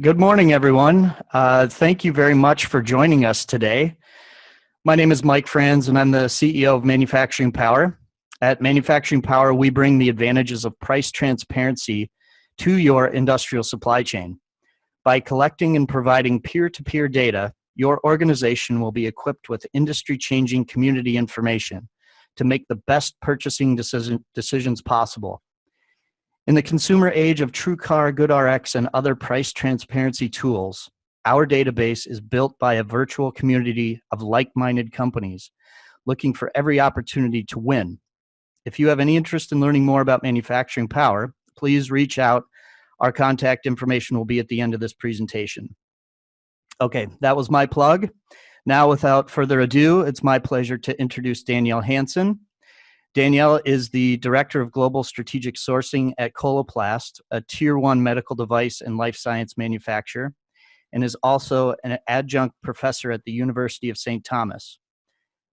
Good morning, everyone. Thank you very much for joining us today. My name is Mike Franz, and I'm the CEO of Manufacturing Power. At Manufacturing Power, we bring the advantages of price transparency to your industrial supply chain. By collecting and providing peer-to-peer data, your organization will be equipped with industry-changing community information to make the best purchasing decisions possible. In the consumer age of TrueCar, GoodRx, and other price transparency tools, our database is built by a virtual community of like-minded companies looking for every opportunity to win. If you have any interest in learning more about Manufacturing Power, please reach out. Our contact information will be at the end of this presentation. Okay, that was my plug. Now, without further ado, it's my pleasure to introduce Danielle Hansen. Danielle is the Director of Global Strategic Sourcing at Coloplast, a Tier 1 medical device and life science manufacturer, and is also an adjunct professor at the University of St. Thomas.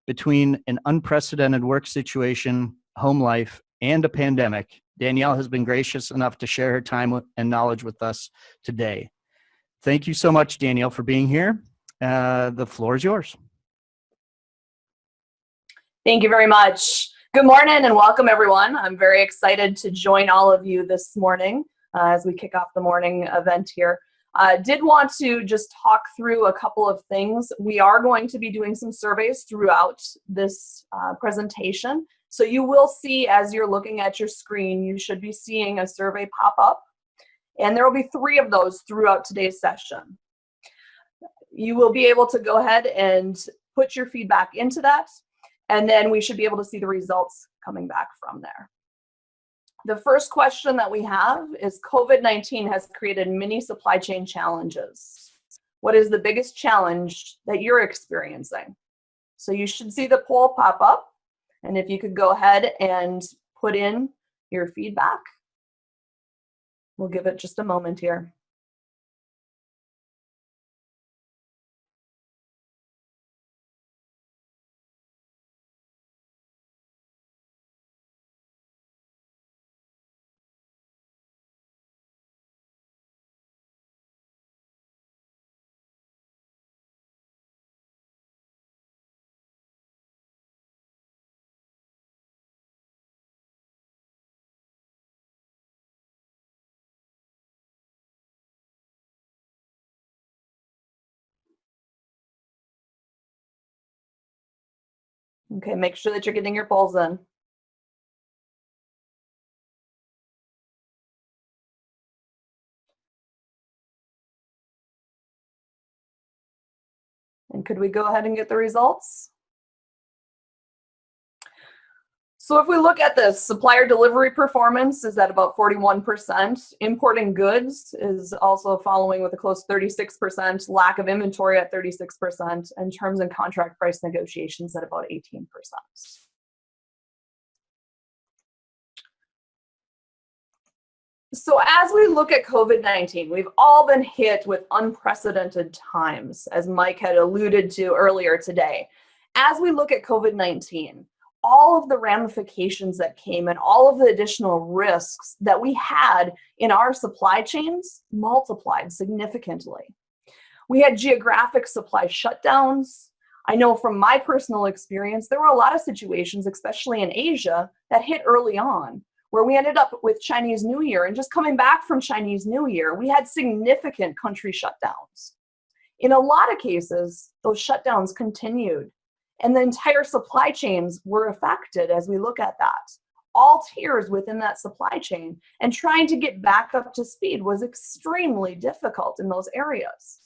Between an unprecedented work situation, home life, and a pandemic, Danielle has been gracious enough to share her time and knowledge with us today. Thank you so much, Danielle, for being here. The floor is yours. Thank you very much. Good morning and welcome, everyone. I'm very excited to join all of you this morning as we kick off the morning event here. Did want to just talk through a couple of things. We are going to be doing some surveys throughout this presentation. So you will see, as you're looking at your screen, you should be seeing a survey pop up. And there will be 3 of those throughout today's session. You will be able to go ahead and put your feedback into that. And then we should be able to see the results coming back from there. The first question that we have is COVID-19 has created many supply chain challenges. What is the biggest challenge that you're experiencing? So you should see the poll pop up. And if you could go ahead and put in your feedback, we'll give it just a moment here. Okay, make sure that you're getting your polls in. And could we go ahead and get the results? So if we look at this, supplier delivery performance is at about 41%. Importing goods is also following with a close 36%, lack of inventory at 36%, and terms and contract price negotiations at about 18%. So as we look at COVID-19, we've all been hit with unprecedented times, as Mike had alluded to earlier today. As we look at COVID-19, all of the ramifications that came and all of the additional risks that we had in our supply chains multiplied significantly. We had geographic supply shutdowns. I know from my personal experience, there were a lot of situations, especially in Asia, that hit early on, where we ended up with Chinese New Year, and just coming back from Chinese New Year, we had significant country shutdowns. In a lot of cases, those shutdowns continued, and the entire supply chains were affected as we look at that. All tiers within that supply chain, and trying to get back up to speed was extremely difficult in those areas.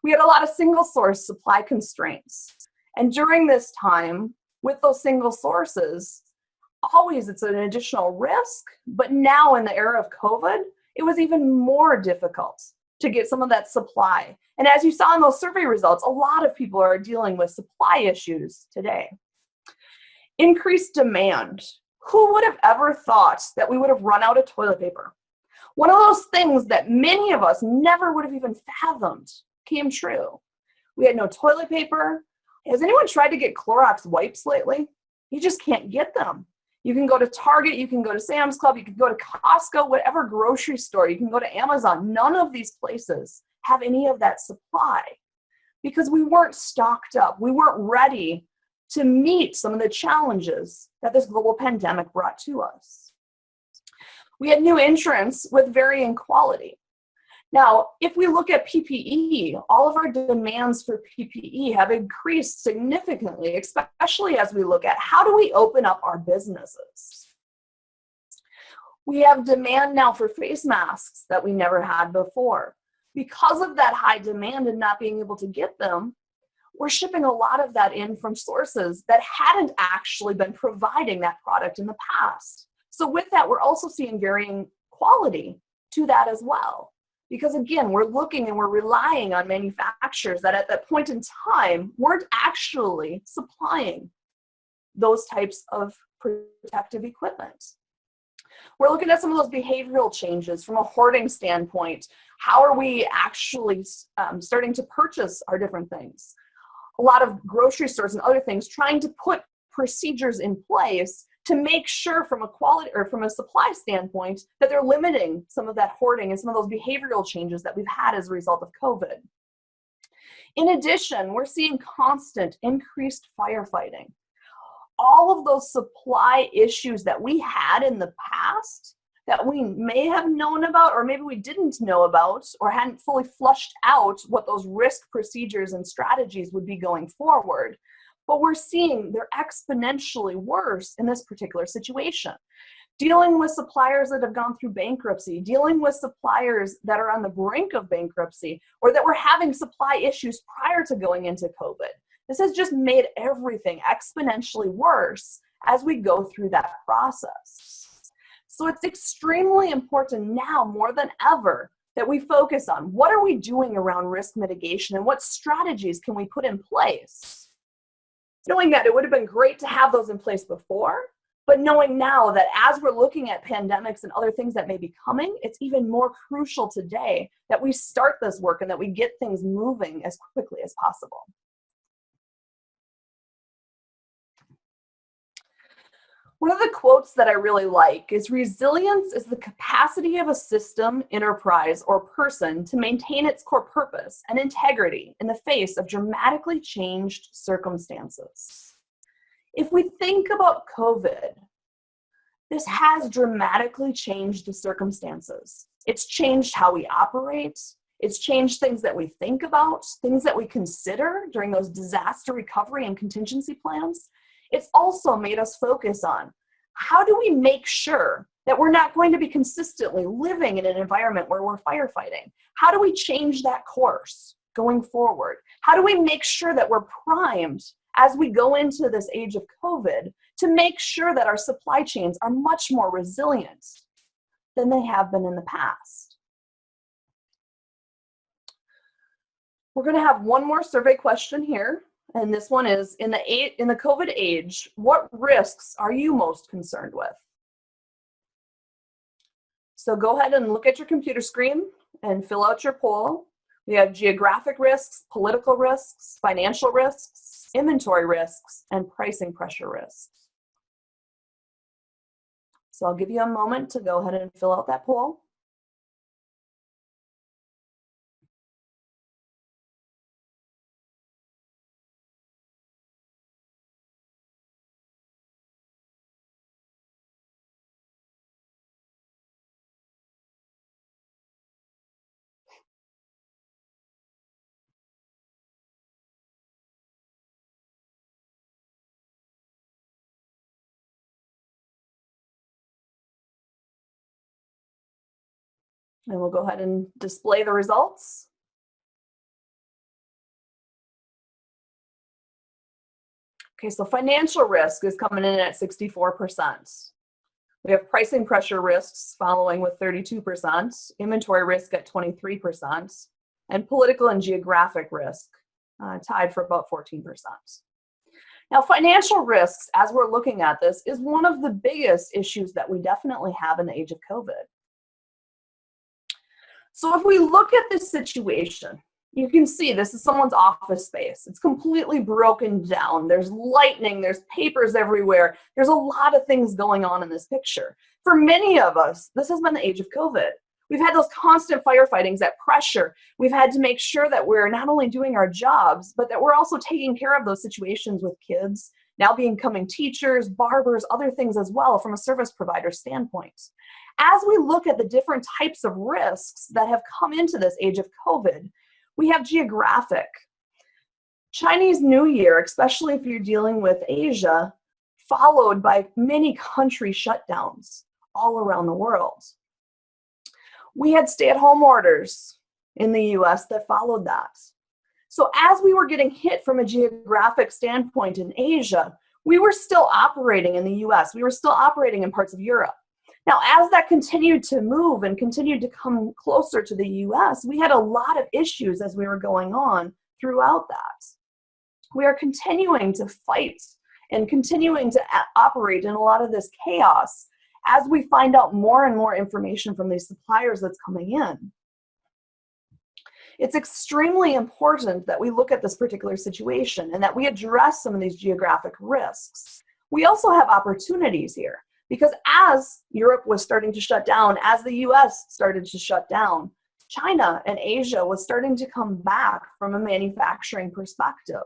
We had a lot of single source supply constraints. And during this time, with those single sources, always it's an additional risk, but now in the era of COVID, it was even more difficult to get some of that supply. And as you saw in those survey results, a lot of people are dealing with supply issues today. Increased demand. Who would have ever thought that we would have run out of toilet paper? One of those things that many of us never would have even fathomed came true. We had no toilet paper. Has anyone tried to get Clorox wipes lately? You just can't get them. You can go to Target, you can go to Sam's Club, you can go to Costco, whatever grocery store, you can go to Amazon. None of these places have any of that supply because we weren't stocked up. We weren't ready to meet some of the challenges that this global pandemic brought to us. We had new entrants with varying quality. Now, if we look at PPE, all of our demands for PPE have increased significantly, especially as we look at how do we open up our businesses. We have demand now for face masks that we never had before. Because of that high demand and not being able to get them, we're shipping a lot of that in from sources that hadn't actually been providing that product in the past. So with that, we're also seeing varying quality to that as well. Because again, we're looking and we're relying on manufacturers that at that point in time weren't actually supplying those types of protective equipment. We're looking at some of those behavioral changes from a hoarding standpoint. How are we actually starting to purchase our different things? A lot of grocery stores and other things trying to put procedures in place to make sure from a quality or from a supply standpoint that they're limiting some of that hoarding and some of those behavioral changes that we've had as a result of COVID. In addition, we're seeing constant increased firefighting. All of those supply issues that we had in the past that we may have known about, or maybe we didn't know about, or hadn't fully flushed out what those risk procedures and strategies would be going forward. But we're seeing they're exponentially worse in this particular situation. Dealing with suppliers that have gone through bankruptcy, dealing with suppliers that are on the brink of bankruptcy, or that were having supply issues prior to going into COVID. This has just made everything exponentially worse as we go through that process. So it's extremely important now more than ever that we focus on what are we doing around risk mitigation and what strategies can we put in place. Knowing that it would have been great to have those in place before, but knowing now that as we're looking at pandemics and other things that may be coming, it's even more crucial today that we start this work and that we get things moving as quickly as possible. One of the quotes that I really like is, "Resilience is the capacity of a system, enterprise, or person to maintain its core purpose and integrity in the face of dramatically changed circumstances." If we think about COVID, this has dramatically changed the circumstances. It's changed how we operate. It's changed things that we think about, things that we consider during those disaster recovery and contingency plans. It's also made us focus on how do we make sure that we're not going to be consistently living in an environment where we're firefighting? How do we change that course going forward? How do we make sure that we're primed as we go into this age of COVID to make sure that our supply chains are much more resilient than they have been in the past? We're going to have one more survey question here. And this one is, in the COVID age, what risks are you most concerned with? So go ahead and look at your computer screen and fill out your poll. We have geographic risks, political risks, financial risks, inventory risks, and pricing pressure risks. So I'll give you a moment to go ahead and fill out that poll. And we'll go ahead and display the results. Okay, so financial risk is coming in at 64%. We have pricing pressure risks following with 32%, inventory risk at 23%, and political and geographic risk tied for about 14%. Now, financial risks, as we're looking at this, is one of the biggest issues that we definitely have in the age of COVID. So if we look at this situation, you can see this is someone's office space. It's completely broken down. There's lightning, there's papers everywhere. There's a lot of things going on in this picture. For many of us, this has been the age of COVID. We've had those constant firefightings, that pressure. We've had to make sure that we're not only doing our jobs, but that we're also taking care of those situations with kids, now becoming teachers, barbers, other things as well from a service provider standpoint. As we look at the different types of risks that have come into this age of COVID, we have geographic. Chinese New Year, especially if you're dealing with Asia, followed by many country shutdowns all around the world. We had stay-at-home orders in the US that followed that. So as we were getting hit from a geographic standpoint in Asia, we were still operating in the US. We were still operating in parts of Europe. Now, as that continued to move and continued to come closer to the US, we had a lot of issues as we were going on throughout that. We are continuing to fight and continuing to operate in a lot of this chaos as we find out more and more information from these suppliers that's coming in. It's extremely important that we look at this particular situation and that we address some of these geographic risks. We also have opportunities here because as Europe was starting to shut down, as the US started to shut down, China and Asia was starting to come back from a manufacturing perspective.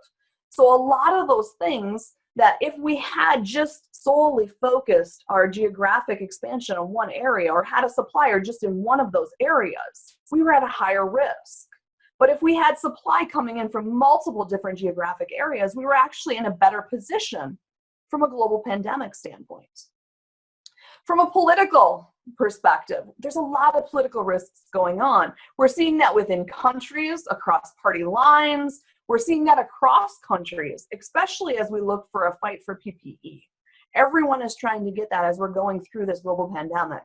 So a lot of those things that if we had just solely focused our geographic expansion on one area or had a supplier just in one of those areas, we were at a higher risk. But if we had supply coming in from multiple different geographic areas, we were actually in a better position from a global pandemic standpoint. From a political perspective, there's a lot of political risks going on. We're seeing that within countries, across party lines. We're seeing that across countries, especially as we look for a fight for PPE. Everyone is trying to get that as we're going through this global pandemic.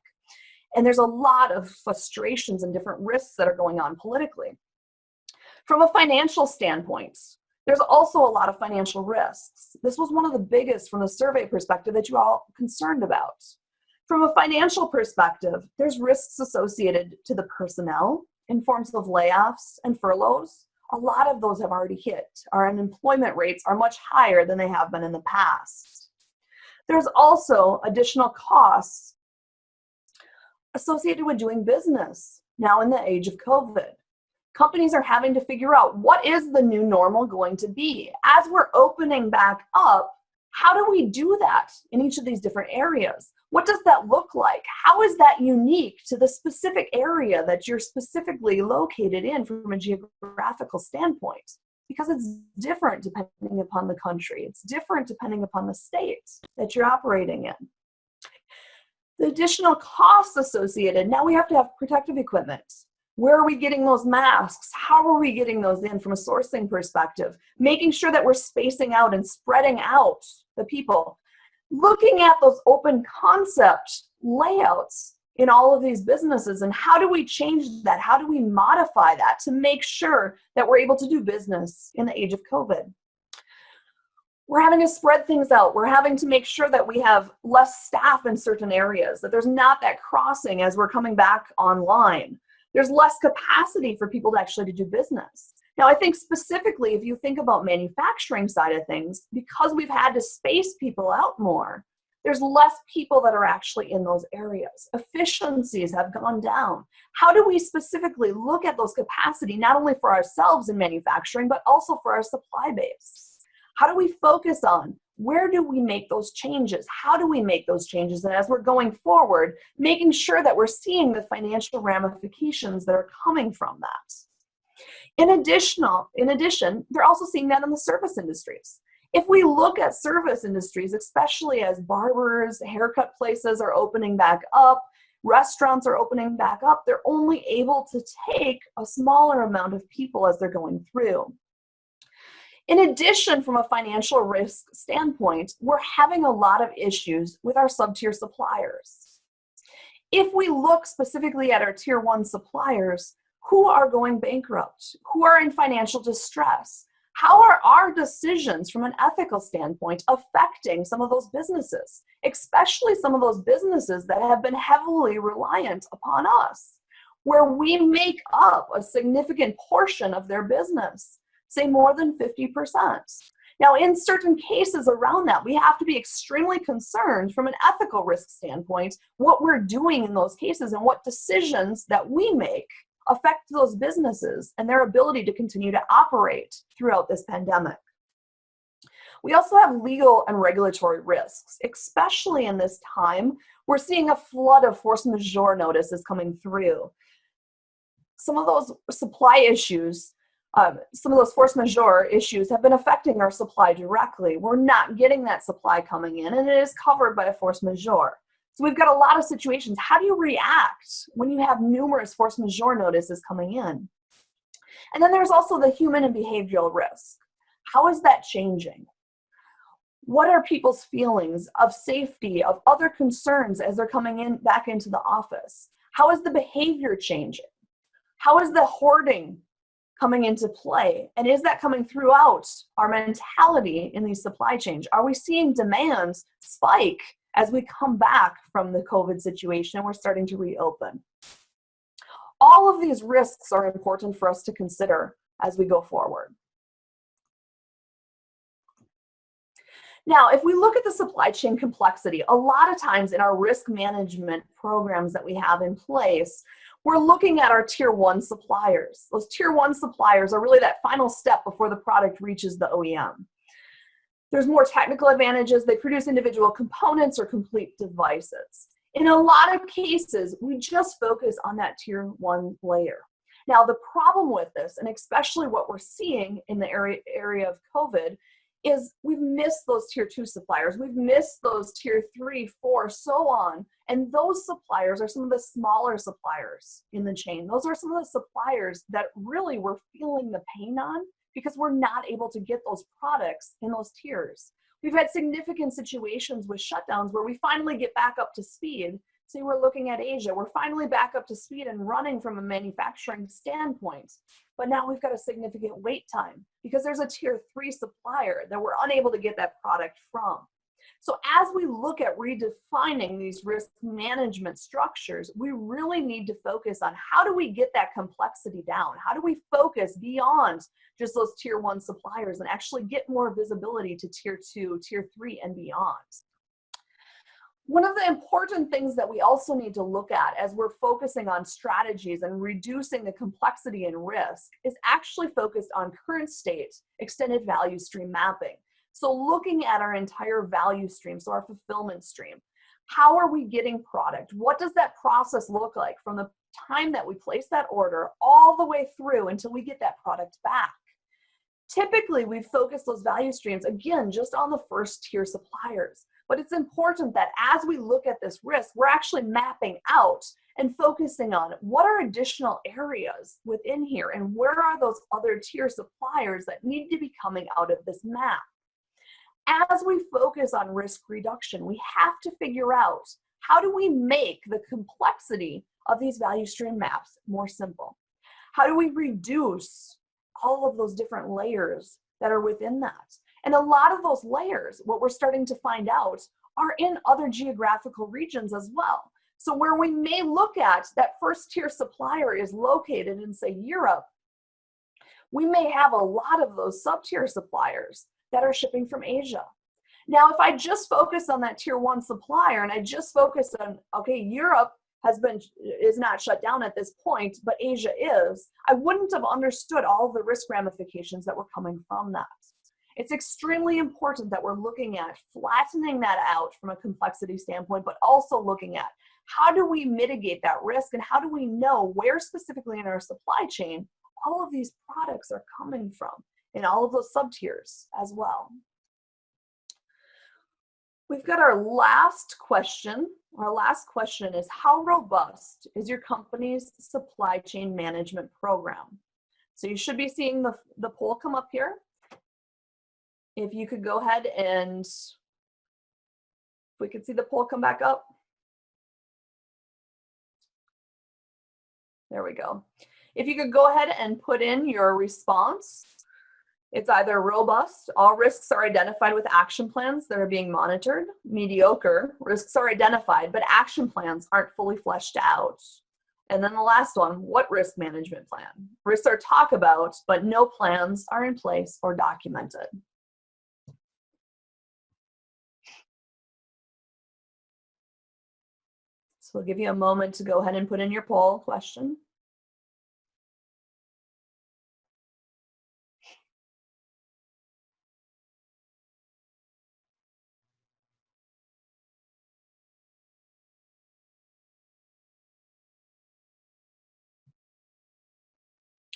And there's a lot of frustrations and different risks that are going on politically. From a financial standpoint, there's also a lot of financial risks. This was one of the biggest from the survey perspective that you all concerned about. From a financial perspective, there's risks associated to the personnel in forms of layoffs and furloughs. A lot of those have already hit. Our unemployment rates are much higher than they have been in the past. There's also additional costs associated with doing business now in the age of COVID. Companies are having to figure out what is the new normal going to be. As we're opening back up, how do we do that in each of these different areas? What does that look like? How is that unique to the specific area that you're specifically located in from a geographical standpoint? Because it's different depending upon the country. It's different depending upon the state that you're operating in. The additional costs associated, now we have to have protective equipment. Where are we getting those masks? How are we getting those in from a sourcing perspective? Making sure that we're spacing out and spreading out the people. Looking at those open concept layouts in all of these businesses and how do we change that? How do we modify that to make sure that we're able to do business in the age of COVID? We're having to spread things out. We're having to make sure that we have less staff in certain areas, that there's not that crossing as we're coming back online. There's less capacity for people to actually do business. Now, I think specifically if you think about manufacturing side of things, because we've had to space people out more, there's less people that are actually in those areas. Efficiencies have gone down. How do we specifically look at those capacity, not only for ourselves in manufacturing, but also for our supply base? How do we focus on where do we make those changes? How do we make those changes? And as we're going forward, making sure that we're seeing the financial ramifications that are coming from that. In addition, they're also seeing that in the service industries. If we look at service industries, especially as barbers, haircut places are opening back up, restaurants are opening back up, they're only able to take a smaller amount of people as they're going through. In addition, from a financial risk standpoint, we're having a lot of issues with our sub-tier suppliers. If we look specifically at our tier 1 suppliers, who are going bankrupt? Who are in financial distress? How are our decisions from an ethical standpoint affecting some of those businesses, especially some of those businesses that have been heavily reliant upon us, where we make up a significant portion of their business, say more than 50%. Now, in certain cases around that, we have to be extremely concerned from an ethical risk standpoint, what we're doing in those cases and what decisions that we make affect those businesses and their ability to continue to operate throughout this pandemic. We also have legal and regulatory risks, especially in this time. We're seeing a flood of force majeure notices coming through. Some of those supply issues, some of those force majeure issues have been affecting our supply directly. We're not getting that supply coming in, and it is covered by a force majeure. So we've got a lot of situations. How do you react when you have numerous force majeure notices coming in? And then there's also the human and behavioral risk. How is that changing? What are people's feelings of safety, of other concerns as they're coming in back into the office? How is the behavior changing? How is the hoarding coming into play? And is that coming throughout our mentality in these supply chains? Are we seeing demands spike as we come back from the COVID situation and we're starting to reopen? All of these risks are important for us to consider as we go forward. Now, if we look at the supply chain complexity, a lot of times in our risk management programs that we have in place, we're looking at our tier 1 suppliers. Those tier 1 suppliers are really that final step before the product reaches the OEM. There's more technical advantages. They produce individual components or complete devices. In a lot of cases, we just focus on that tier 1 layer. Now, the problem with this, and especially what we're seeing in the area of COVID, is we've missed those tier 2 suppliers. We've missed those tier 3, 4, so on. And those suppliers are some of the smaller suppliers in the chain. Those are some of the suppliers that really we're feeling the pain on because we're not able to get those products in those tiers. We've had significant situations with shutdowns where we finally get back up to speed. Say we're looking at Asia, we're finally back up to speed and running from a manufacturing standpoint. But now we've got a significant wait time because there's a tier 3 supplier that we're unable to get that product from. So as we look at redefining these risk management structures, we really need to focus on how do we get that complexity down? How do we focus beyond just those tier 1 suppliers and actually get more visibility to tier 2, tier 3, and beyond? One of the important things that we also need to look at as we're focusing on strategies and reducing the complexity and risk is actually focused on current state extended value stream mapping. So looking at our entire value stream, so our fulfillment stream, how are we getting product? What does that process look like from the time that we place that order all the way through until we get that product back? Typically, we focus those value streams, again, just on the first tier suppliers. But it's important that as we look at this risk, we're actually mapping out and focusing on what are additional areas within here and where are those other tier suppliers that need to be coming out of this map. As we focus on risk reduction, we have to figure out how do we make the complexity of these value stream maps more simple? How do we reduce all of those different layers that are within that? And a lot of those layers, what we're starting to find out, are in other geographical regions as well. So where we may look at that first tier supplier is located in, say, Europe, we may have a lot of those sub-tier suppliers that are shipping from Asia. Now, if I just focus on that tier 1 supplier and I just focus on, okay, Europe is not shut down at this point, but Asia is, I wouldn't have understood all of the risk ramifications that were coming from that. It's extremely important that we're looking at flattening that out from a complexity standpoint, but also looking at how do we mitigate that risk and how do we know where specifically in our supply chain all of these products are coming from in all of those sub-tiers as well. We've got our last question. Our last question is, how robust is your company's supply chain management program? So you should be seeing the poll come up here. If you could go ahead and, if we could see the poll come back up. There we go. If you could go ahead and put in your response. It's either robust, all risks are identified with action plans that are being monitored. Mediocre, risks are identified, but action plans aren't fully fleshed out. And then the last one, what risk management plan? Risks are talked about, but no plans are in place or documented. So we'll give you a moment to go ahead and put in your poll question.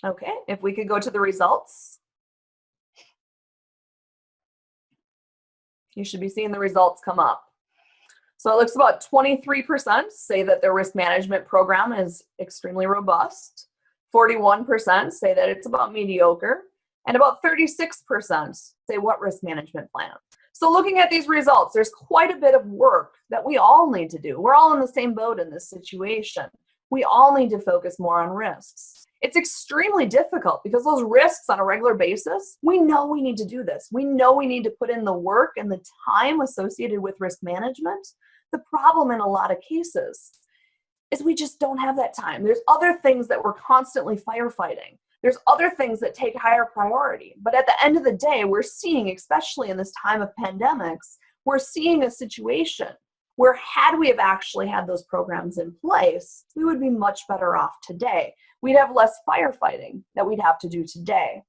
Okay, if we could go to the results. You should be seeing the results come up. So it looks about 23% say that their risk management program is extremely robust. 41% say that it's about mediocre. And about 36% say what risk management plan. So looking at these results, there's quite a bit of work that we all need to do. We're all in the same boat in this situation. We all need to focus more on risks. It's extremely difficult because those risks on a regular basis, we know we need to do this. We know we need to put in the work and the time associated with risk management. The problem in a lot of cases is we just don't have that time. There's other things that we're constantly firefighting. There's other things that take higher priority. But at the end of the day, we're seeing, especially in this time of pandemics, we're seeing a situation where had we have actually had those programs in place, we would be much better off today. We'd have less firefighting that we'd have to do today.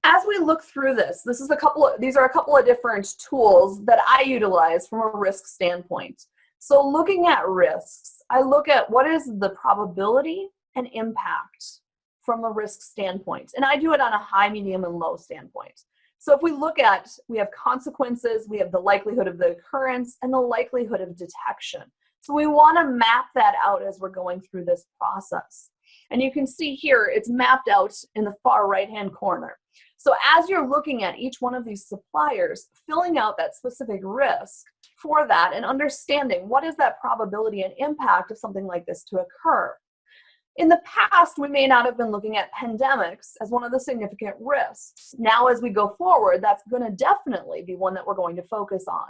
As we look through this, these are a couple of different tools that I utilize from a risk standpoint. So looking at risks, I look at what is the probability and impact from a risk standpoint. And I do it on a high, medium, and low standpoint. So if we look at, we have consequences, we have the likelihood of the occurrence, and the likelihood of detection. So we want to map that out as we're going through this process. And you can see here, it's mapped out in the far right-hand corner. So as you're looking at each one of these suppliers, filling out that specific risk for that and understanding what is that probability and impact of something like this to occur. In the past, we may not have been looking at pandemics as one of the significant risks. Now, as we go forward, that's going to definitely be one that we're going to focus on.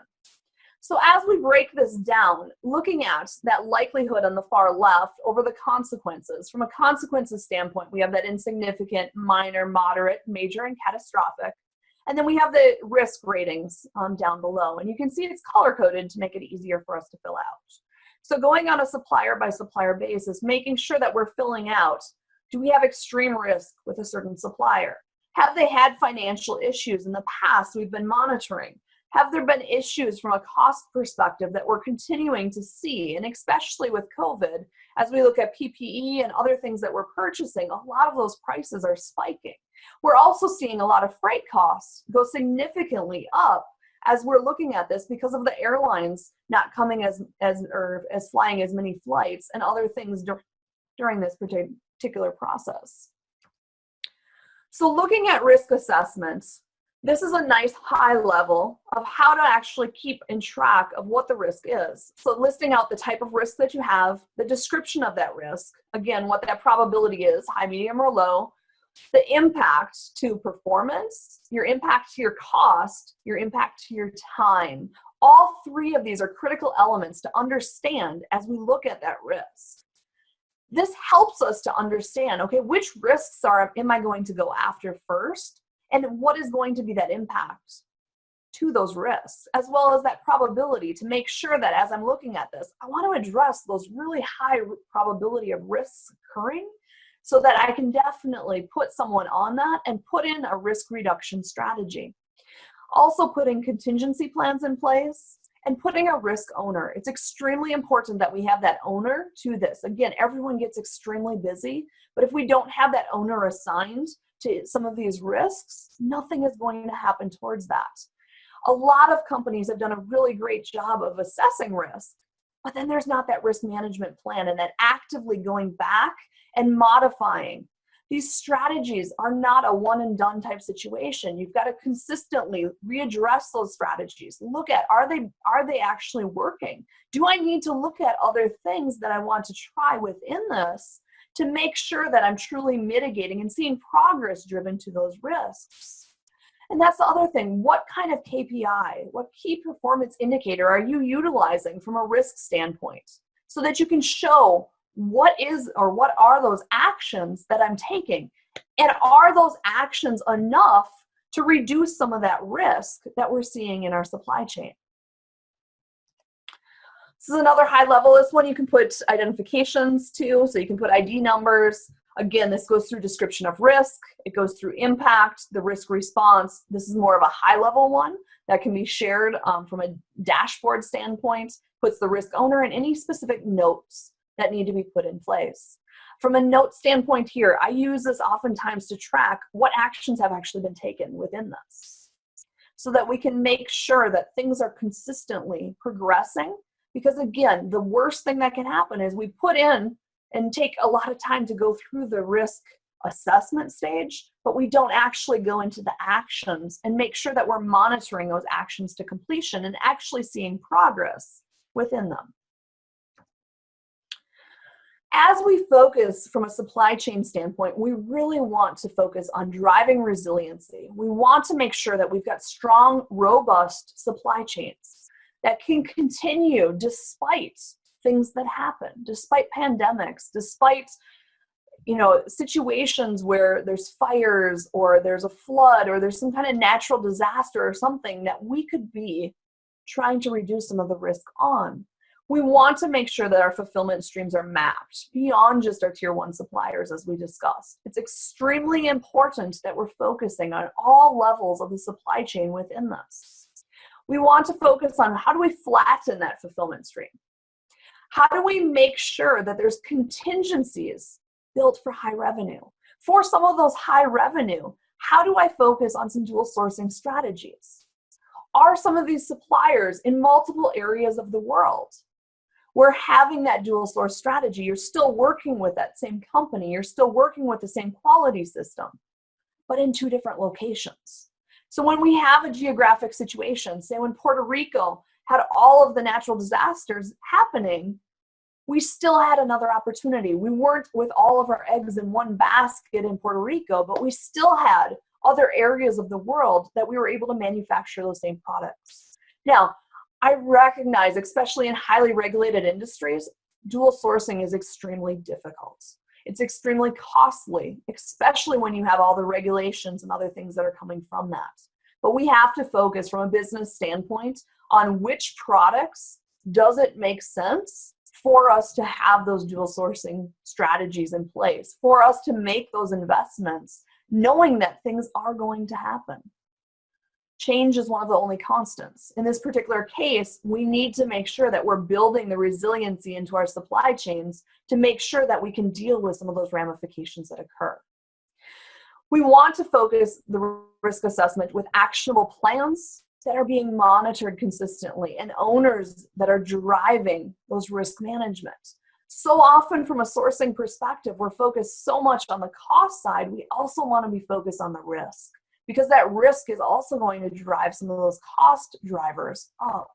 So as we break this down, looking at that likelihood on the far left over the consequences, from a consequences standpoint, we have that insignificant, minor, moderate, major, and catastrophic. And then we have the risk ratings down below. And you can see it's color-coded to make it easier for us to fill out. So going on a supplier by supplier basis, making sure that we're filling out, do we have extreme risk with a certain supplier? Have they had financial issues in the past we've been monitoring? Have there been issues from a cost perspective that we're continuing to see? And especially with COVID, as we look at PPE and other things that we're purchasing, a lot of those prices are spiking. We're also seeing a lot of freight costs go significantly up as we're looking at this because of the airlines not coming as flying as many flights and other things during this particular process. So looking at risk assessments, this is a nice high level of how to actually keep in track of what the risk is. So listing out the type of risk that you have, the description of that risk, again, what that probability is, high, medium, or low, the impact to performance, your impact to your cost, your impact to your time. All three of these are critical elements to understand as we look at that risk. This helps us to understand, okay, which risks am I going to go after first? And what is going to be that impact to those risks, as well as that probability to make sure that as I'm looking at this, I want to address those really high probability of risks occurring so that I can definitely put someone on that and put in a risk reduction strategy. Also putting contingency plans in place and putting a risk owner. It's extremely important that we have that owner to this. Again, everyone gets extremely busy, but if we don't have that owner assigned to some of these risks, nothing is going to happen towards that. A lot of companies have done a really great job of assessing risk, but then there's not that risk management plan and that actively going back and modifying. These strategies are not a one and done type situation. You've got to consistently readdress those strategies. Look at, are they actually working? Do I need to look at other things that I want to try within this to make sure that I'm truly mitigating and seeing progress driven to those risks? And that's the other thing. What kind of KPI, what key performance indicator are you utilizing from a risk standpoint so that you can show what are those actions that I'm taking? And are those actions enough to reduce some of that risk that we're seeing in our supply chain? This is another high level. This one you can put identifications to, so you can put ID numbers. Again, this goes through description of risk. It goes through impact, the risk response. This is more of a high level one that can be shared from a dashboard standpoint, puts the risk owner and any specific notes that need to be put in place. From a note standpoint here, I use this oftentimes to track what actions have actually been taken within this, so that we can make sure that things are consistently progressing. Because again, the worst thing that can happen is we put in and take a lot of time to go through the risk assessment stage, but we don't actually go into the actions and make sure that we're monitoring those actions to completion and actually seeing progress within them. As we focus from a supply chain standpoint, we really want to focus on driving resiliency. We want to make sure that we've got strong, robust supply chains that can continue despite things that happen, despite pandemics, despite situations where there's fires or there's a flood or there's some kind of natural disaster or something that we could be trying to reduce some of the risk on. We want to make sure that our fulfillment streams are mapped beyond just our tier 1 suppliers, as we discussed. It's extremely important that we're focusing on all levels of the supply chain within this. We want to focus on how do we flatten that fulfillment stream? How do we make sure that there's contingencies built for high revenue? For some of those high revenue, how do I focus on some dual sourcing strategies? Are some of these suppliers in multiple areas of the world? We're having that dual source strategy. You're still working with that same company. You're still working with the same quality system, but in 2 different locations. So when we have a geographic situation, say when Puerto Rico had all of the natural disasters happening, we still had another opportunity. We weren't with all of our eggs in one basket in Puerto Rico, but we still had other areas of the world that we were able to manufacture those same products. Now, I recognize, especially in highly regulated industries, dual sourcing is extremely difficult. It's extremely costly, especially when you have all the regulations and other things that are coming from that. But we have to focus from a business standpoint on which products does it make sense for us to have those dual sourcing strategies in place, for us to make those investments, knowing that things are going to happen. Change is one of the only constants. In this particular case, we need to make sure that we're building the resiliency into our supply chains to make sure that we can deal with some of those ramifications that occur. We want to focus the risk assessment with actionable plans that are being monitored consistently and owners that are driving those risk management. So often from a sourcing perspective, we're focused so much on the cost side, we also want to be focused on the risk, because that risk is also going to drive some of those cost drivers up.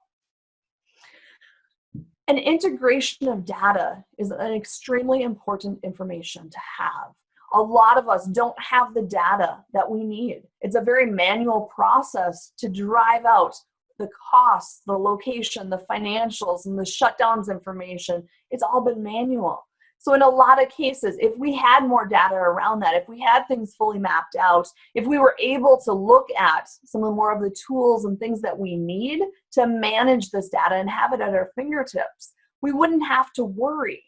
An integration of data is an extremely important information to have. A lot of us don't have the data that we need. It's a very manual process to drive out the costs, the location, the financials, and the shutdowns information. It's all been manual. So in a lot of cases, if we had more data around that, if we had things fully mapped out, if we were able to look at some of more of the tools and things that we need to manage this data and have it at our fingertips, we wouldn't have to worry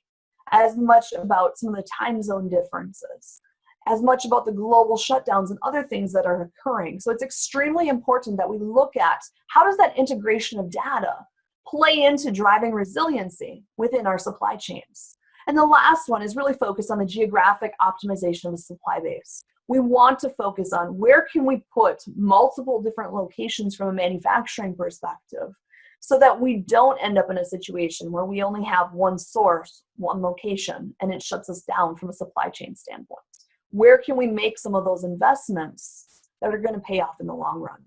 as much about some of the time zone differences, as much about the global shutdowns and other things that are occurring. So it's extremely important that we look at how does that integration of data play into driving resiliency within our supply chains. And the last one is really focused on the geographic optimization of the supply base. We want to focus on where can we put multiple different locations from a manufacturing perspective so that we don't end up in a situation where we only have one source, one location, and it shuts us down from a supply chain standpoint. Where can we make some of those investments that are going to pay off in the long run?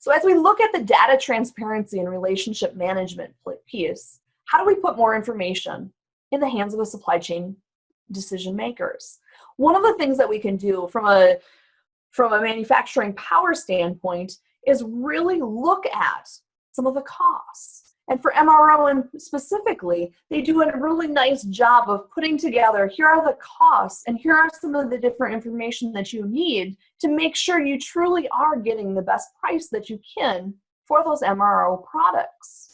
So as we look at the data transparency and relationship management piece, how do we put more information in the hands of the supply chain decision makers? One of the things that we can do from a manufacturing power standpoint is really look at some of the costs. And for MRO and specifically, they do a really nice job of putting together, here are the costs and here are some of the different information that you need to make sure you truly are getting the best price that you can for those MRO products.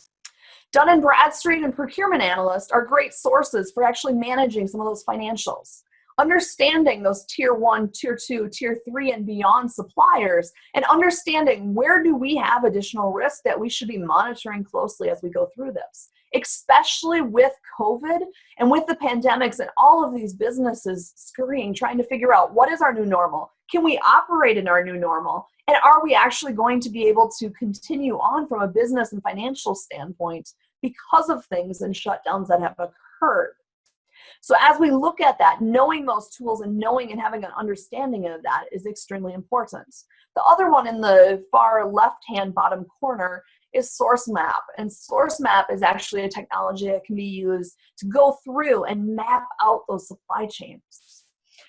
Dun & Bradstreet and procurement analysts are great sources for actually managing some of those financials. Understanding those tier 1, tier 2, tier 3 and beyond suppliers, and understanding where do we have additional risk that we should be monitoring closely as we go through this, especially with COVID and with the pandemics and all of these businesses scurrying, trying to figure out what is our new normal? Can we operate in our new normal? And are we actually going to be able to continue on from a business and financial standpoint because of things and shutdowns that have occurred? So as we look at that, knowing those tools and knowing and having an understanding of that is extremely important. The other one in the far left-hand bottom corner is Source Map. And Source Map is actually a technology that can be used to go through and map out those supply chains.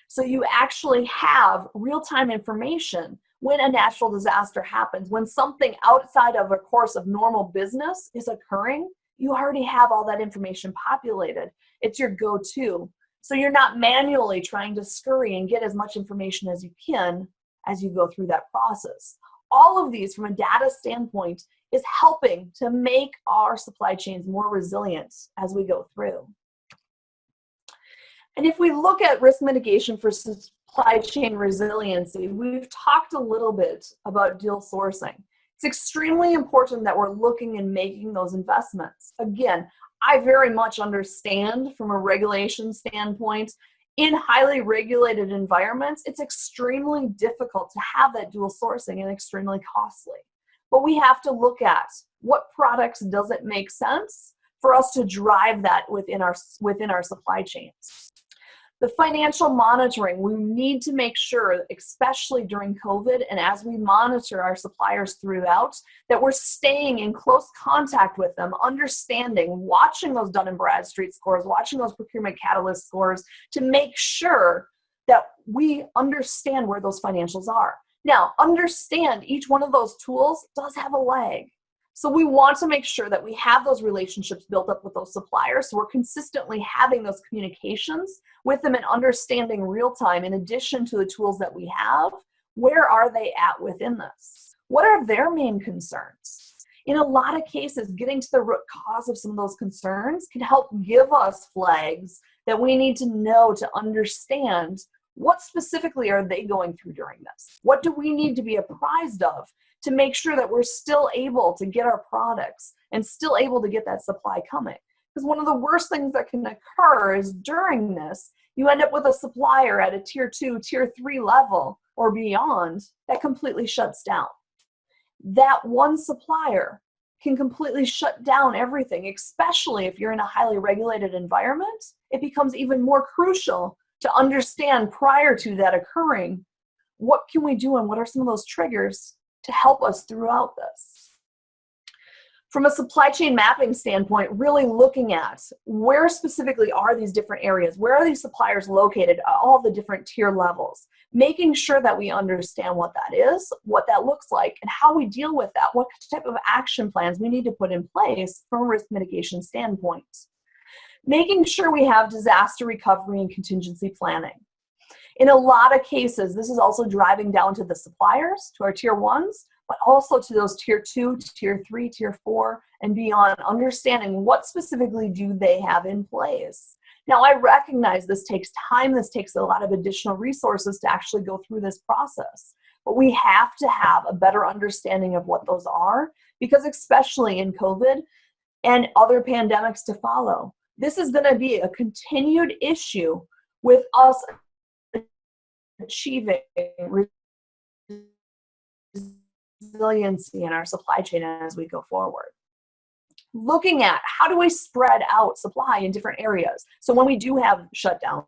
So you actually have real-time information when a natural disaster happens, when something outside of a course of normal business is occurring. You already have all that information populated. It's your go-to. So you're not manually trying to scurry and get as much information as you can as you go through that process. All of these, from a data standpoint, is helping to make our supply chains more resilient as we go through. And if we look at risk mitigation for supply chain resiliency, we've talked a little bit about dual sourcing. It's extremely important that we're looking and making those investments. Again, I very much understand from a regulation standpoint, in highly regulated environments, it's extremely difficult to have that dual sourcing and extremely costly. But we have to look at what products does it make sense for us to drive that within our supply chains. The financial monitoring, we need to make sure, especially during COVID and as we monitor our suppliers throughout, that we're staying in close contact with them, understanding, watching those Dun & Bradstreet scores, watching those procurement catalyst scores to make sure that we understand where those financials are. Now, understand each one of those tools does have a lag. So we want to make sure that we have those relationships built up with those suppliers, so we're consistently having those communications with them and understanding real time, in addition to the tools that we have, where are they at within this? What are their main concerns? In a lot of cases, getting to the root cause of some of those concerns can help give us flags that we need to know to understand what specifically are they going through during this? What do we need to be apprised of to make sure that we're still able to get our products and still able to get that supply coming? Because one of the worst things that can occur is during this, you end up with a supplier at a tier 2, tier 3 level or beyond that completely shuts down. That one supplier can completely shut down everything, especially if you're in a highly regulated environment. It becomes even more crucial to understand prior to that occurring, what can we do and what are some of those triggers to help us throughout this. From a supply chain mapping standpoint, really looking at where specifically are these different areas, where are these suppliers located at all the different tier levels, making sure that we understand what that is, what that looks like, and how we deal with that, what type of action plans we need to put in place from a risk mitigation standpoint. Making sure we have disaster recovery and contingency planning. In a lot of cases, this is also driving down to the suppliers, to our tier 1s, but also to those tier 2, tier 3, tier 4, and beyond, understanding what specifically do they have in place. Now, I recognize this takes time, this takes a lot of additional resources to actually go through this process, but we have to have a better understanding of what those are, because especially in COVID and other pandemics to follow, this is going to be a continued issue with us achieving resiliency in our supply chain as we go forward. Looking at how do we spread out supply in different areas. So when we do have shutdowns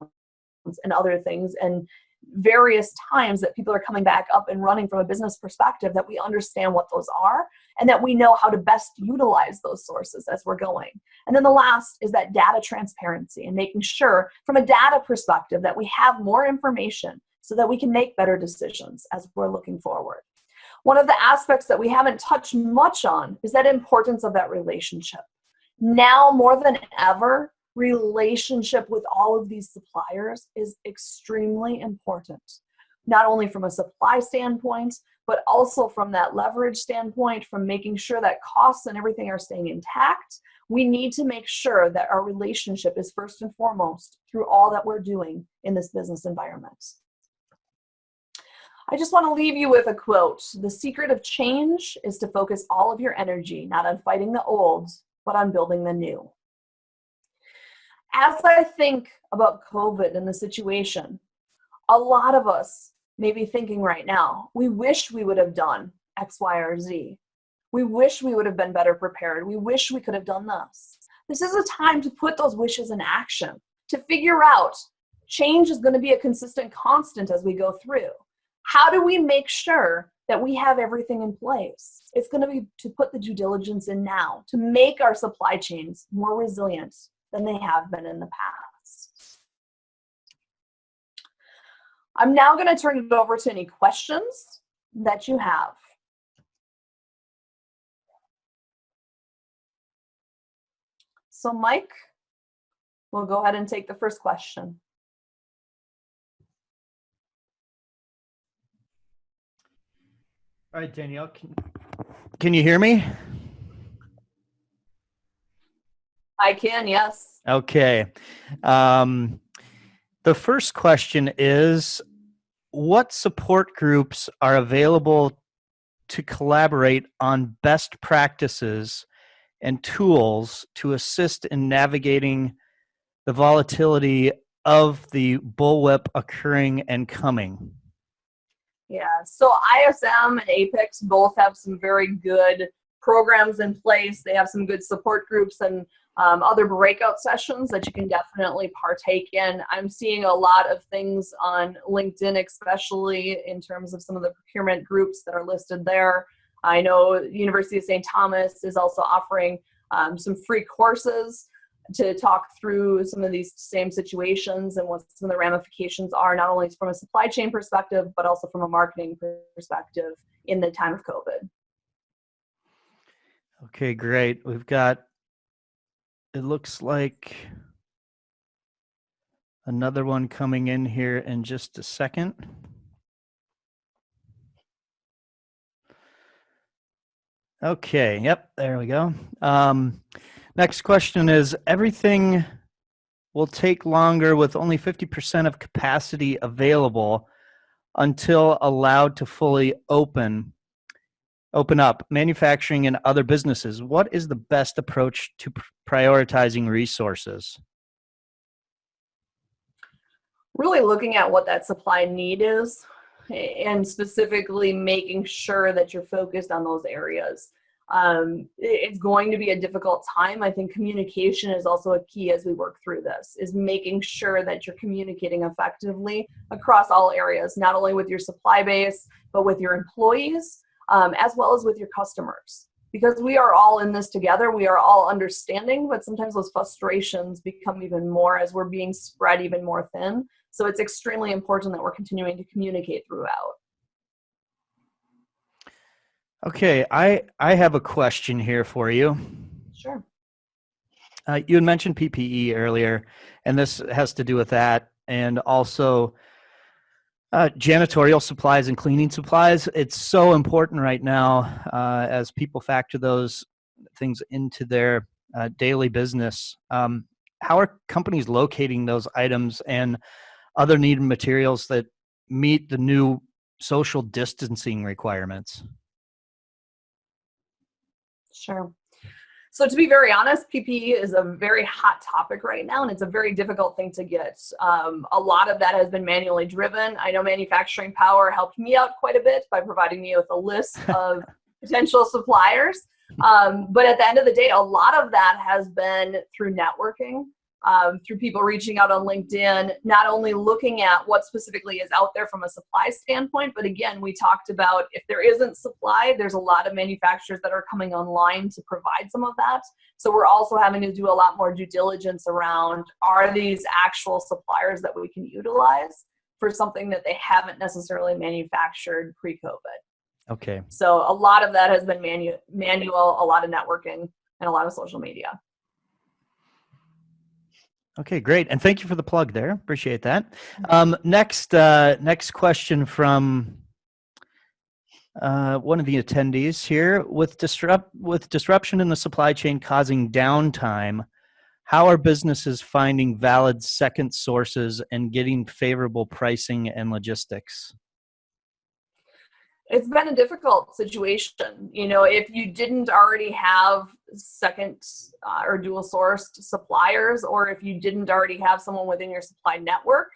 and other things and various times that people are coming back up and running from a business perspective, that we understand what those are and that we know how to best utilize those sources as we're going. And then the last is that data transparency and making sure from a data perspective that we have more information so that we can make better decisions as we're looking forward. One of the aspects that we haven't touched much on is that importance of that relationship. Now more than ever, relationship with all of these suppliers is extremely important, not only from a supply standpoint, but also from that leverage standpoint, from making sure that costs and everything are staying intact, we need to make sure that our relationship is first and foremost through all that we're doing in this business environment. I just want to leave you with a quote. The secret of change is to focus all of your energy, not on fighting the old, but on building the new. As I think about COVID and the situation, a lot of us may be thinking right now, we wish we would have done X, Y, or Z. We wish we would have been better prepared. We wish we could have done this. This is a time to put those wishes in action, to figure out change is going to be a consistent constant as we go through. How do we make sure that we have everything in place? It's going to be to put the due diligence in now, to make our supply chains more resilient than they have been in the past. I'm now going to turn it over to any questions that you have. So Mike, we'll go ahead and take the first question. All right, Danielle, can you hear me? I can, yes. Okay. The first question is, what support groups are available to collaborate on best practices and tools to assist in navigating the volatility of the bullwhip occurring and coming? Yeah, so ISM and Apex both have some very good programs in place. They have some good support groups and other breakout sessions that you can definitely partake in. I'm seeing a lot of things on LinkedIn, especially in terms of some of the procurement groups that are listed there. I know University of St. Thomas is also offering some free courses to talk through some of these same situations and what some of the ramifications are, not only from a supply chain perspective, but also from a marketing perspective in the time of COVID. Okay, great. We've got, it looks like another one coming in here in just a second. Okay, yep, there we go. Next question is, everything will take longer with only 50% of capacity available until allowed to fully open up manufacturing and other businesses. What is the best approach to prioritizing resources? Really looking at what that supply need is and specifically making sure that you're focused on those areas. It's going to be a difficult time. I think communication is also a key as we work through this, is making sure that you're communicating effectively across all areas, not only with your supply base, but with your employees, as well as with your customers. Because we are all in this together, we are all understanding, but sometimes those frustrations become even more as we're being spread even more thin. So it's extremely important that we're continuing to communicate throughout. Okay, I have a question here for you. Sure. You had mentioned PPE earlier, and this has to do with that, and also janitorial supplies and cleaning supplies. It's so important right now as people factor those things into their daily business. How are companies locating those items and other needed materials that meet the new social distancing requirements? Sure. So to be very honest, PPE is a very hot topic right now, and it's a very difficult thing to get. A lot of that has been manually driven. I know ManufacturingPower helped me out quite a bit by providing me with a list of potential suppliers. But at the end of the day, a lot of that has been through networking, through people reaching out on LinkedIn, not only looking at what specifically is out there from a supply standpoint, but again, we talked about if there isn't supply, there's a lot of manufacturers that are coming online to provide some of that. So we're also having to do a lot more due diligence around, are these actual suppliers that we can utilize for something that they haven't necessarily manufactured pre-COVID? Okay. So a lot of that has been manual, a lot of networking, and a lot of social media. Okay, great. And thank you for the plug there. Appreciate that. Next question from one of the attendees here, with disruption in the supply chain causing downtime, how are businesses finding valid second sources and getting favorable pricing and logistics? It's been a difficult situation. You know, if you didn't already have second or dual sourced suppliers, or if you didn't already have someone within your supply network,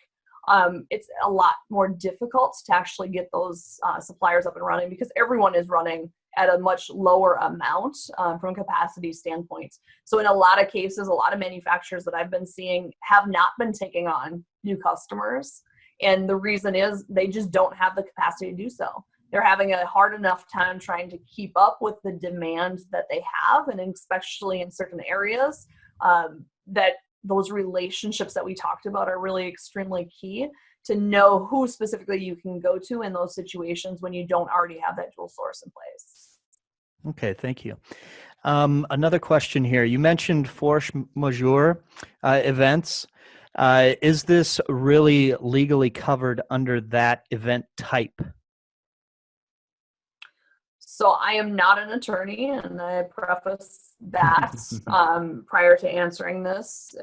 it's a lot more difficult to actually get those suppliers up and running, because everyone is running at a much lower amount from a capacity standpoint. So in a lot of cases, a lot of manufacturers that I've been seeing have not been taking on new customers. And the reason is they just don't have the capacity to do so. They're having a hard enough time trying to keep up with the demand that they have, and especially in certain areas, that those relationships that we talked about are really extremely key, to know who specifically you can go to in those situations when you don't already have that dual source in place. Okay, thank you. Another question here. You mentioned force majeure events. Is this really legally covered under that event type? So I am not an attorney, and I preface that prior to answering this.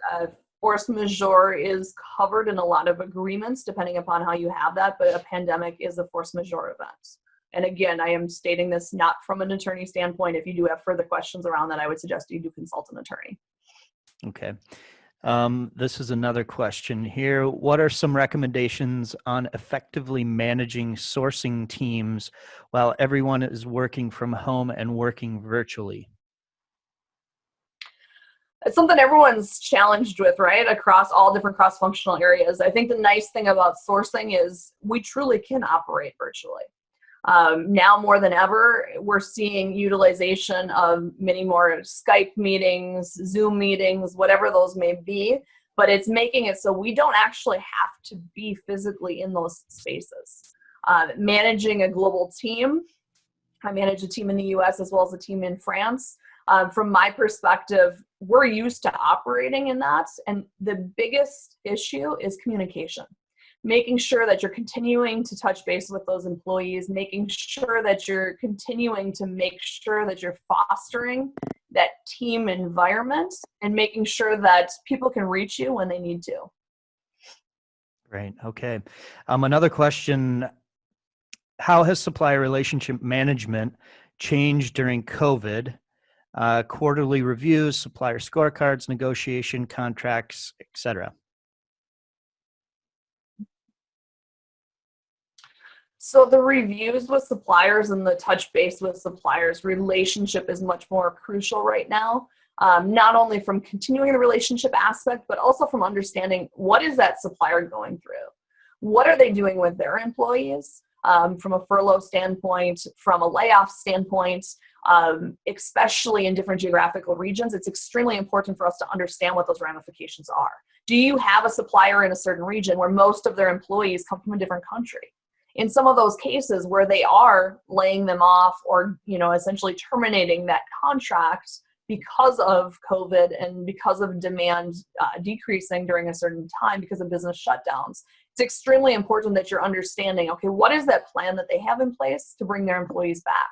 Force majeure is covered in a lot of agreements, depending upon how you have that, but a pandemic is a force majeure event. And again, I am stating this not from an attorney standpoint. If you do have further questions around that, I would suggest you do consult an attorney. Okay. This is another question here. What are some recommendations on effectively managing sourcing teams while everyone is working from home and working virtually? It's something everyone's challenged with, right? Across all different cross-functional areas. I think the nice thing about sourcing is we truly can operate virtually. Now more than ever, we're seeing utilization of many more Skype meetings, Zoom meetings, whatever those may be, but it's making it so we don't actually have to be physically in those spaces. Managing a global team, I manage a team in the US as well as a team in France. From my perspective, we're used to operating in that, and the biggest issue is communication. Making sure that you're continuing to touch base with those employees, making sure that you're continuing to make sure that you're fostering that team environment, and making sure that people can reach you when they need to. Right. Okay. Another question. How has supplier relationship management changed during COVID? Quarterly reviews, supplier scorecards, negotiation, contracts, etc. So the reviews with suppliers and the touch base with suppliers relationship is much more crucial right now. Not only from continuing the relationship aspect, but also from understanding what is that supplier going through? What are they doing with their employees? From a furlough standpoint, from a layoff standpoint, especially in different geographical regions, it's extremely important for us to understand what those ramifications are. Do you have a supplier in a certain region where most of their employees come from a different country? In some of those cases where they are laying them off, or essentially terminating that contract because of COVID and because of demand decreasing during a certain time because of business shutdowns, it's extremely important that you're understanding, okay, what is that plan that they have in place to bring their employees back?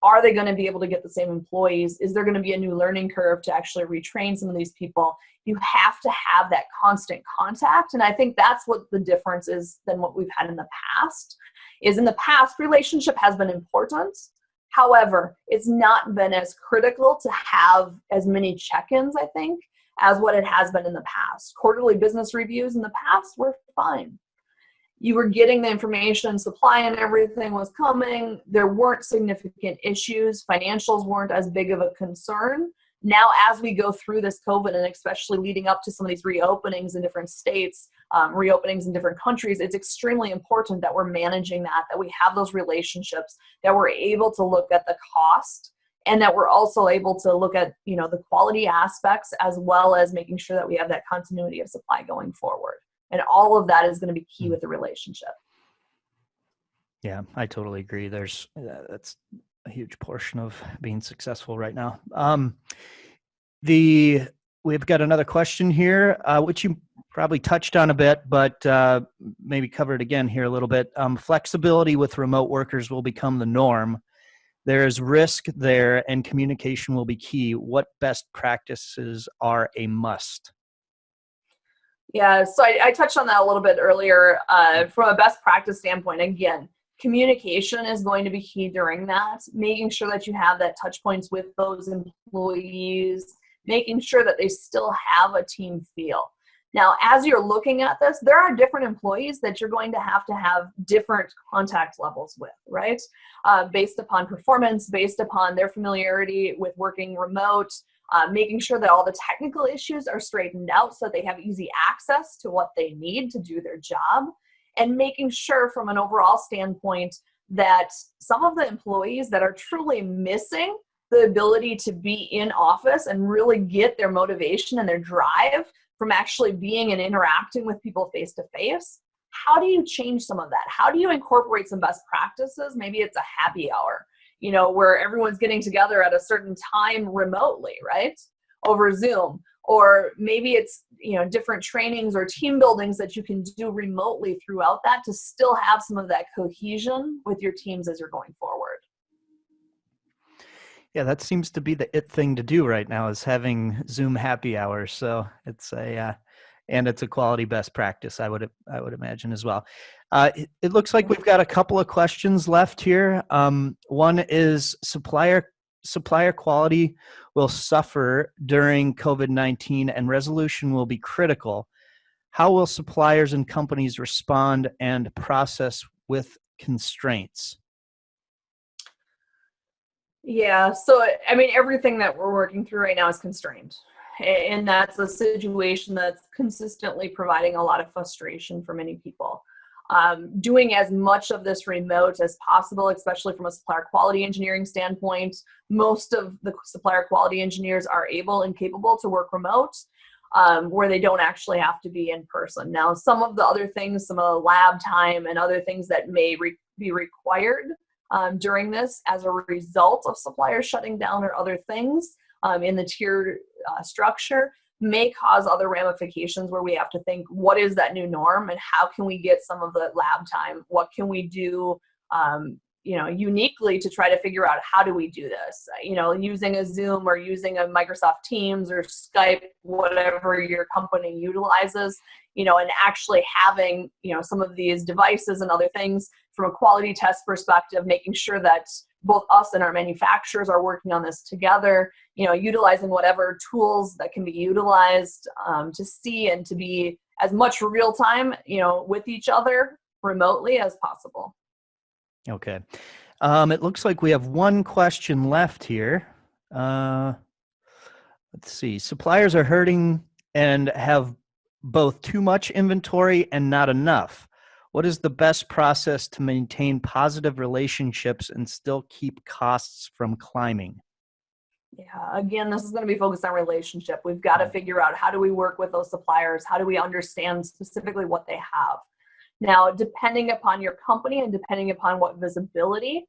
Are they going to be able to get the same employees? Is there going to be a new learning curve to actually retrain some of these people? You have to have that constant contact. And I think that's what the difference is than what we've had in the past. Is in the past, relationship has been important. However, it's not been as critical to have as many check-ins, I think, as what it has been in the past. Quarterly business reviews in the past were fine. You were getting the information, supply and everything was coming. There weren't significant issues. Financials weren't as big of a concern. Now, as we go through this COVID, and especially leading up to some of these reopenings in different states, reopenings in different countries, it's extremely important that we're managing that we have those relationships, that we're able to look at the cost, and that we're also able to look at, the quality aspects, as well as making sure that we have that continuity of supply going forward. And all of that is going to be key with the relationship. Yeah, I totally agree. That's a huge portion of being successful right now. We've got another question here. Which probably touched on a bit, but maybe cover it again here a little bit. Flexibility with remote workers will become the norm. There is risk there, and communication will be key. What best practices are a must? Yeah, so I touched on that a little bit earlier. From a best practice standpoint, again, communication is going to be key during that, making sure that you have that touch points with those employees, making sure that they still have a team feel. Now, as you're looking at this, there are different employees that you're going to have different contact levels with, right? Based upon performance, based upon their familiarity with working remote, making sure that all the technical issues are straightened out so that they have easy access to what they need to do their job, and making sure from an overall standpoint that some of the employees that are truly missing the ability to be in office and really get their motivation and their drive from actually being and interacting with people face to face, how do you change some of that? How do you incorporate some best practices? Maybe it's a happy hour, where everyone's getting together at a certain time remotely, right? Over Zoom. Or maybe it's, different trainings or team buildings that you can do remotely throughout that to still have some of that cohesion with your teams as you're going forward. Yeah, that seems to be the it thing to do right now, is having Zoom happy hours. So it's and it's a quality best practice, I would imagine as well. It looks like we've got a couple of questions left here. One is supplier quality will suffer during COVID-19 and resolution will be critical. How will suppliers and companies respond and process with constraints? Yeah, so everything that we're working through right now is constrained. And that's a situation that's consistently providing a lot of frustration for many people. Doing as much of this remote as possible, especially from a supplier quality engineering standpoint. Most of the supplier quality engineers are able and capable to work remote, where they don't actually have to be in person. Now, some of the other things, some of the lab time and other things that may be required during this as a result of suppliers shutting down or other things in the tier structure may cause other ramifications where we have to think, what is that new norm and how can we get some of the lab time? What can we do uniquely to try to figure out how do we do this? Using a Zoom or using a Microsoft Teams or Skype, whatever your company utilizes, and actually having, some of these devices and other things from a quality test perspective, making sure that both us and our manufacturers are working on this together, utilizing whatever tools that can be utilized to see and to be as much real time, with each other remotely as possible. Okay. It looks like we have one question left here. Let's see. Suppliers are hurting and have both too much inventory and not enough. What is the best process to maintain positive relationships and still keep costs from climbing? Yeah, again, this is going to be focused on relationship. We've got to figure out, how do we work with those suppliers? How do we understand specifically what they have? Now, depending upon your company and depending upon what visibility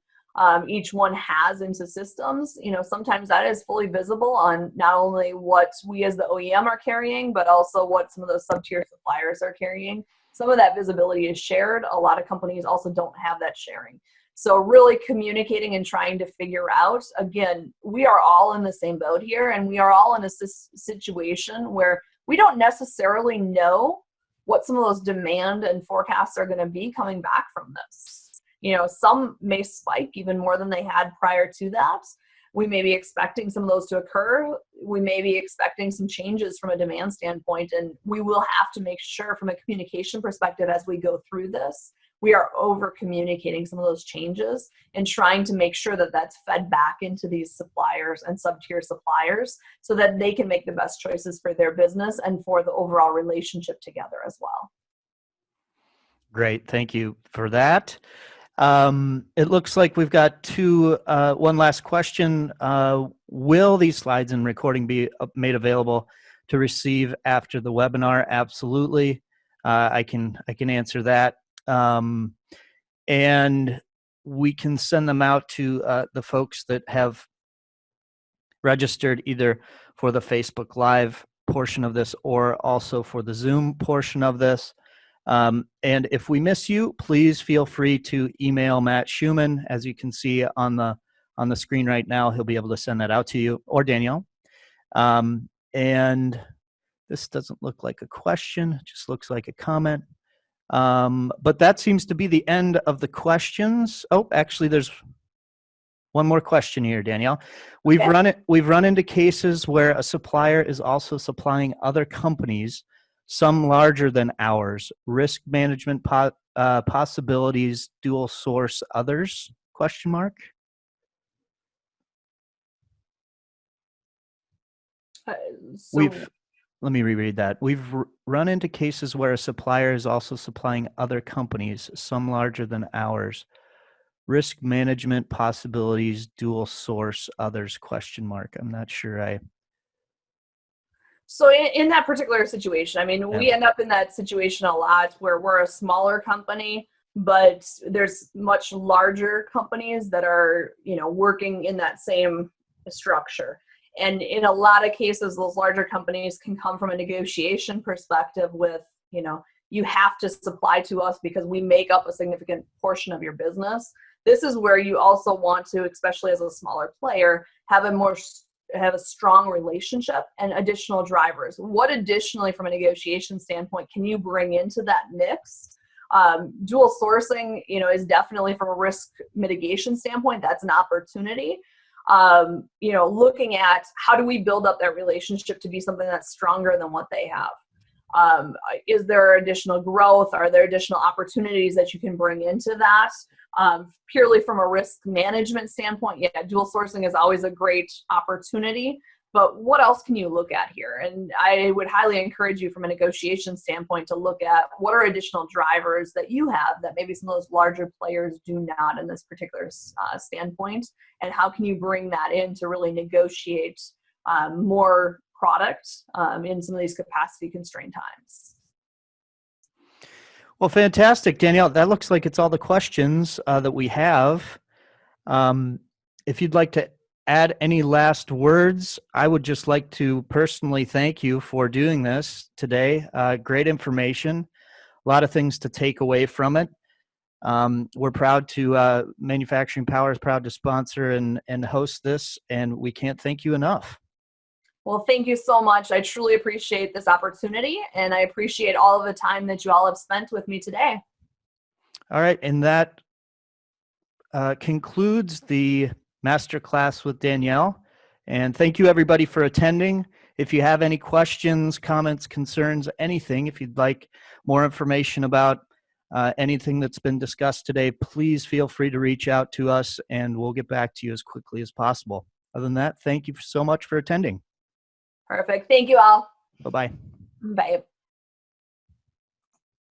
each one has into systems, sometimes that is fully visible on not only what we as the OEM are carrying, but also what some of those sub-tier suppliers are carrying. Some of that visibility is shared. A lot of companies also don't have that sharing. So really communicating and trying to figure out, again, we are all in the same boat here, and we are all in a situation where we don't necessarily know what some of those demand and forecasts are going to be coming back from this. Some may spike even more than they had prior to that. We may be expecting some of those to occur. We may be expecting some changes from a demand standpoint, and we will have to make sure from a communication perspective as we go through this, we are over communicating some of those changes and trying to make sure that that's fed back into these suppliers and sub-tier suppliers so that they can make the best choices for their business and for the overall relationship together as well. Great. Thank you for that. It looks like we've got one last question. Will these slides and recording be made available to receive after the webinar? Absolutely. I can answer that. And we can send them out to the folks that have registered either for the Facebook Live portion of this or also for the Zoom portion of this. And if we miss you, please feel free to email Matt Schumann. As you can see on the screen right now, he'll be able to send that out to you, or Danielle. And this doesn't look like a question, it just looks like a comment. But that seems to be the end of the questions. Oh, actually, there's one more question here, Danielle. We've run into cases where a supplier is also supplying other companies, some larger than ours. Risk management possibilities, dual source others? Question mark. Let me reread that. We've run into cases where a supplier is also supplying other companies, some larger than ours. Risk management possibilities, dual source others? Question mark. I'm not sure So in that particular situation, I mean, we end up in that situation a lot where we're a smaller company, but there's much larger companies that are, working in that same structure. And in a lot of cases, those larger companies can come from a negotiation perspective with, you have to supply to us because we make up a significant portion of your business. This is where you also want to, especially as a smaller player, have a strong relationship and additional drivers. What additionally, from a negotiation standpoint, can you bring into that mix? Dual sourcing, is definitely, from a risk mitigation standpoint, that's an opportunity. Looking at how do we build up that relationship to be something that's stronger than what they have. Is there additional growth? Are there additional opportunities that you can bring into that? Purely from a risk management standpoint, dual sourcing is always a great opportunity, but what else can you look at here? And I would highly encourage you from a negotiation standpoint to look at what are additional drivers that you have that maybe some of those larger players do not in this particular standpoint, and how can you bring that in to really negotiate more product in some of these capacity constrained times. Well, fantastic, Danielle. That looks like it's all the questions that we have. If you'd like to add any last words, I would just like to personally thank you for doing this today. Great information, a lot of things to take away from it. We're proud to, Manufacturing Power is proud to sponsor and host this, and we can't thank you enough. Well, thank you so much. I truly appreciate this opportunity, and I appreciate all of the time that you all have spent with me today. All right, and that concludes the masterclass with Danielle. And thank you, everybody, for attending. If you have any questions, comments, concerns, anything, if you'd like more information about anything that's been discussed today, please feel free to reach out to us, and we'll get back to you as quickly as possible. Other than that, thank you so much for attending. Perfect. Thank you all. Bye-bye. Bye.